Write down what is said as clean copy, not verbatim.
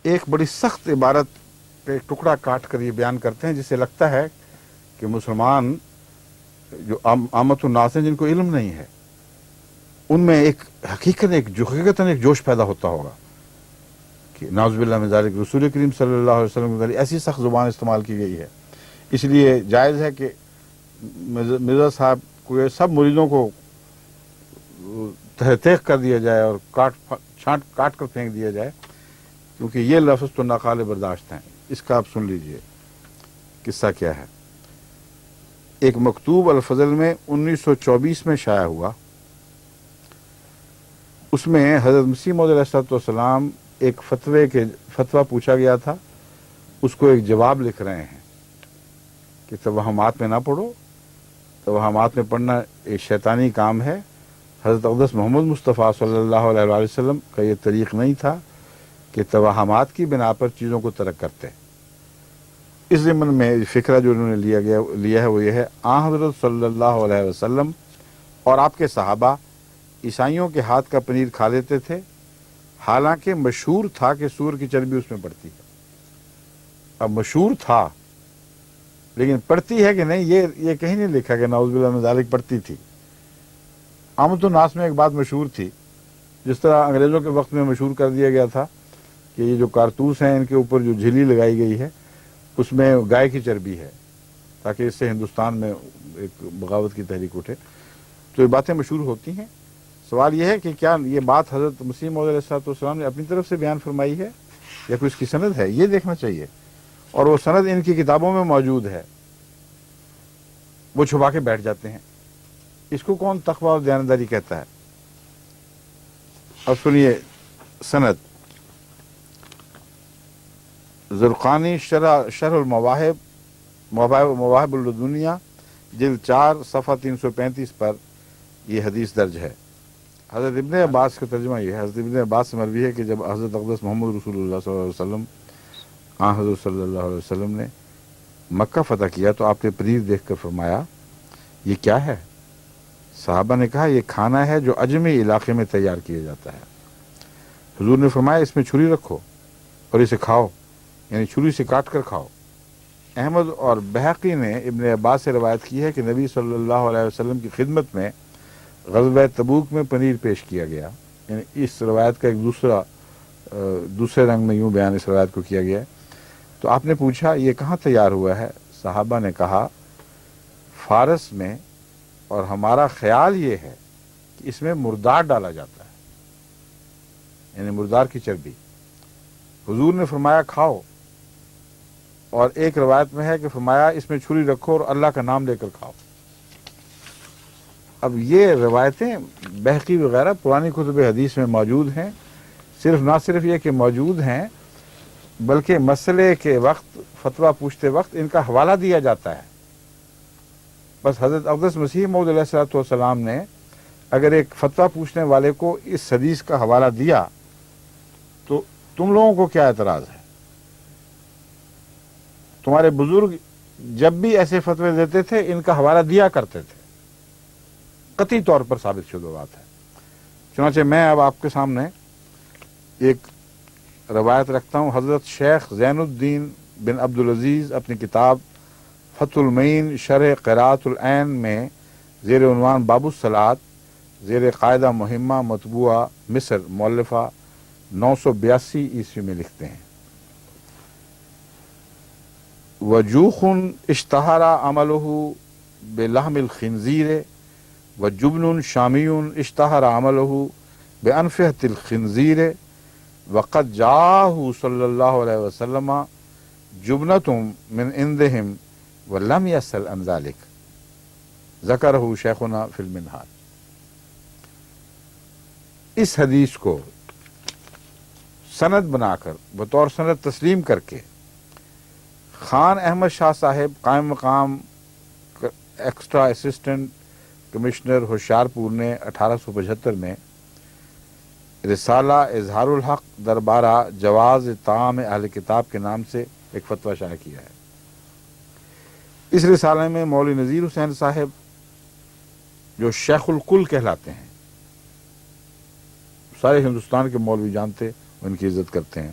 ایک بڑی سخت عبارت کا ایک ٹکڑا کاٹ کر یہ بیان کرتے ہیں، جس سے لگتا ہے کہ مسلمان جو عامت الناس ہیں جن کو علم نہیں ہے، ان میں ایک حقیقتاً ایک جوش پیدا ہوتا ہوگا کہ نعوذ باللہ من ذالک رسول کریم صلی اللہ علیہ وسلم کی ایسی سخت زبان استعمال کی گئی ہے۔ اس لیے جائز ہے کہ مرزا صاحب کو سب مریدوں کو تحقیق کر دیا جائے اور کاٹ کر پھینک دیا جائے، کیونکہ یہ لفظ تو ناقابل برداشت ہیں۔ اس کا آپ سن لیجئے قصہ کیا ہے۔ ایک مکتوب الفضل میں 1924 میں شائع ہوا، اس میں حضرت مسیح موعود علیہ السلام ایک فتویٰ پوچھا گیا تھا، اس کو ایک جواب لکھ رہے ہیں کہ توہمات میں نہ پڑھو، توہمات میں پڑھنا ایک شیطانی کام ہے۔ حضرت اقدس محمد مصطفیٰ صلی اللہ علیہ وآلہ وسلم کا یہ طریق نہیں تھا کہ توہمات کی بنا پر چیزوں کو ترک کرتے۔ اس ضمن میں فکرہ جو انہوں نے لیا ہے وہ یہ ہے، حضرت صلی اللہ علیہ وسلم اور آپ کے صحابہ عیسائیوں کے ہاتھ کا پنیر کھا لیتے تھے، حالانکہ مشہور تھا کہ سور کی چربی اس میں پڑتی ہے۔ اب مشہور تھا لیکن پڑتی ہے کہ نہیں، یہ کہیں نہیں لکھا کہ نعوذ باللہ من ذالک پڑتی تھی۔ عامت الناس میں ایک بات مشہور تھی، جس طرح انگریزوں کے وقت میں مشہور کر دیا گیا تھا کہ یہ جو کارتوس ہیں ان کے اوپر جو جھلی لگائی گئی ہے اس میں گائے کی چربی ہے، تاکہ اس سے ہندوستان میں ایک بغاوت کی تحریک اٹھے۔ تو یہ باتیں مشہور ہوتی ہیں۔ سوال یہ ہے کہ کیا یہ بات حضرت مسیح موعود علیہ السلام نے اپنی طرف سے بیان فرمائی ہے یا کوئی اس کی سند ہے، یہ دیکھنا چاہیے۔ اور وہ سند ان کی کتابوں میں موجود ہے، وہ چھپا کے بیٹھ جاتے ہیں۔ اس کو کون تقویٰ اور دیانتداری کہتا ہے؟ اب سنیے سند۔ زرقانی شرح المواہب مواہب اللدنیہ جلد 4 صفحہ 335 پر یہ حدیث درج ہے۔ حضرت ابن عباس کا ترجمہ یہ ہے، حضرت ابن عباس سے مروی ہے کہ جب حضرت اقدس محمد رسول اللہ صلی اللہ علیہ وسلم حضرت صلی اللہ علیہ وسلم نے مکہ فتح کیا تو آپ نے پنیر دیکھ کر فرمایا یہ کیا ہے؟ صحابہ نے کہا یہ کھانا ہے جو اجمی علاقے میں تیار کیا جاتا ہے۔ حضور نے فرمایا اس میں چھری رکھو اور اسے کھاؤ، یعنی چھری سے کاٹ کر کھاؤ۔ احمد اور بہقی نے ابن عباس سے روایت کی ہے کہ نبی صلی اللہ علیہ وسلم کی خدمت میں غزوہ تبوک میں پنیر پیش کیا گیا، یعنی اس روایت کا ایک دوسرے رنگ میں یوں بیان اس روایت کو کیا گیا ہے۔ تو آپ نے پوچھا یہ کہاں تیار ہوا ہے؟ صحابہ نے کہا فارس میں، اور ہمارا خیال یہ ہے کہ اس میں مردار ڈالا جاتا ہے، یعنی مردار کی چربی۔ حضور نے فرمایا کھاؤ، اور ایک روایت میں ہے کہ فرمایا اس میں چھری رکھو اور اللہ کا نام لے کر کھاؤ۔ اب یہ روایتیں بہقی وغیرہ پرانی کتب حدیث میں موجود ہیں۔ نہ صرف یہ کہ موجود ہیں بلکہ مسئلے کے وقت فتویٰ پوچھتے وقت ان کا حوالہ دیا جاتا ہے۔ بس حضرت اقدس مسیح موعود علیہ السلام نے اگر ایک فتویٰ پوچھنے والے کو اس حدیث کا حوالہ دیا تو تم لوگوں کو کیا اعتراض ہے؟ تمہارے بزرگ جب بھی ایسے فتوے دیتے تھے ان کا حوالہ دیا کرتے تھے، قطعی طور پر ثابت شدہ بات ہے۔ چنانچہ میں اب آپ کے سامنے ایک روایت رکھتا ہوں۔ حضرت شیخ زین الدین بن عبدالعزیز اپنی کتاب فتح المعین شرح قراءۃ العین میں زیر عنوان باب الصلاۃ زیر قاعدہ مہمہ مطبوعہ مصر مؤلفہ 982 عیسوی میں لکھتے ہیں، وجوخ اشتہر عملہ بلحم الخنزیر وجبن شامی اشتہر عملہ بانفحۃ الخنزیر وقد جاءہ صلی اللہ علیہ وسلم جبنۃ من عندہم ولم یسأل عن ذلک، ذکرہ شیخنا فی المنہاج۔ اس حدیث کو سند بنا کر بطور سند تسلیم کر کے خان احمد شاہ صاحب قائم مقام ایکسٹرا اسسٹنٹ کمشنر ہوشیارپور نے 1875 میں رسالہ اظہار الحق دربارہ جواز طعام اہل کتاب کے نام سے ایک فتویٰ شائع کیا ہے۔ اس رسالے میں مولوی نذیر حسین صاحب جو شیخ الکل کہلاتے ہیں، سارے ہندوستان کے مولوی جانتے ان کی عزت کرتے ہیں،